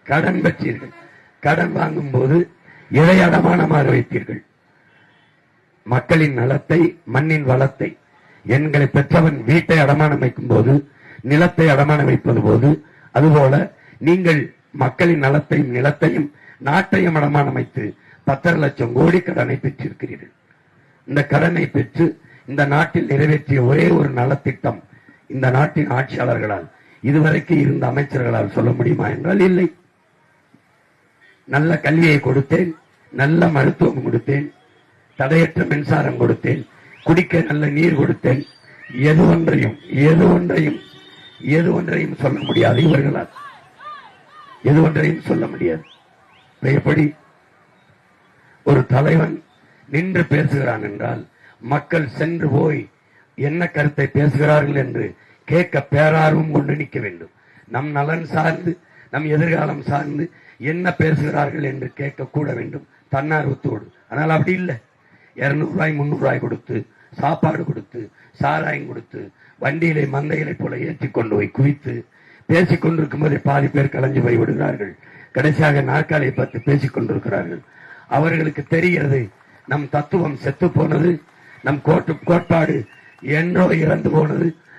கடன் பெற்றீர்கள். கடன் வாங்கும் போது எதை அடமானமாக வைத்தீர்கள்? மக்களின் நலத்தை, மண்ணின் வளத்தை. எண்களை பெற்றவன் வீட்டை அடமானம் வைக்கும் போது, நிலத்தை அடமானம் வைப்பது போது, அதுபோல நீங்கள் மக்களின் நலத்தையும் நிலத்தையும் நாட்டையும் அடமானம் வைத்து 10 லட்சம் கோடி கடனை பெற்றிருக்கிறீர்கள். இந்த கடனை பெற்று இந்த நாட்டில் நிறைவேற்றிய ஒரே ஒரு நலத்திட்டம் இந்த நாட்டின் ஆட்சியாளர்களால், இதுவரைக்கும் இருந்த அமைச்சர்களால் சொல்ல முடியுமா என்றால் இல்லை. நல்ல கல்வியை கொடுத்தேன், நல்ல மருத்துவம் கொடுத்தேன், தடையற்ற மின்சாரம் கொடுத்தேன், குடிக்க நல்ல நீர் கொடுத்தேன். எது ஒன்றையும் சொல்ல முடியாது இவர்களால். எது ஒன்றையும் சொல்ல முடியாது. எப்படி ஒரு தலைவன் நின்று பேசுகிறான் என்றால் மக்கள் சென்று போய் என்ன கருத்தை பேசுகிறார்கள் என்று கேட்க பேரார்வம் கொண்டு நிற்க வேண்டும். நம் நலன் சார்ந்து, நம் எதிர்காலம் சார்ந்து என்ன பேசுகிறார்கள் என்று கேட்க கூட வேண்டும் தன்னார்வத்தோடு. ஆனால் அப்படி இல்லை. 200 ரூபாய் 300 ரூபாய் கொடுத்து, சாப்பாடு கொடுத்து, சாராயம் கொடுத்து, வண்டியிலே மந்தைகளை போல ஏற்றி கொண்டு போய் குவித்து பேசிக் கொண்டிருக்கும் போதே பாதி பேர் கலைஞ்சு போய் விடுகிறார்கள். கடைசியாக நாற்காலியை பார்த்து பேசிக் கொண்டிருக்கிறார்கள். அவர்களுக்கு தெரிகிறது நம் தத்துவம் செத்து போனது, நம் கோட்பாடு என்றோ இறந்து போனது.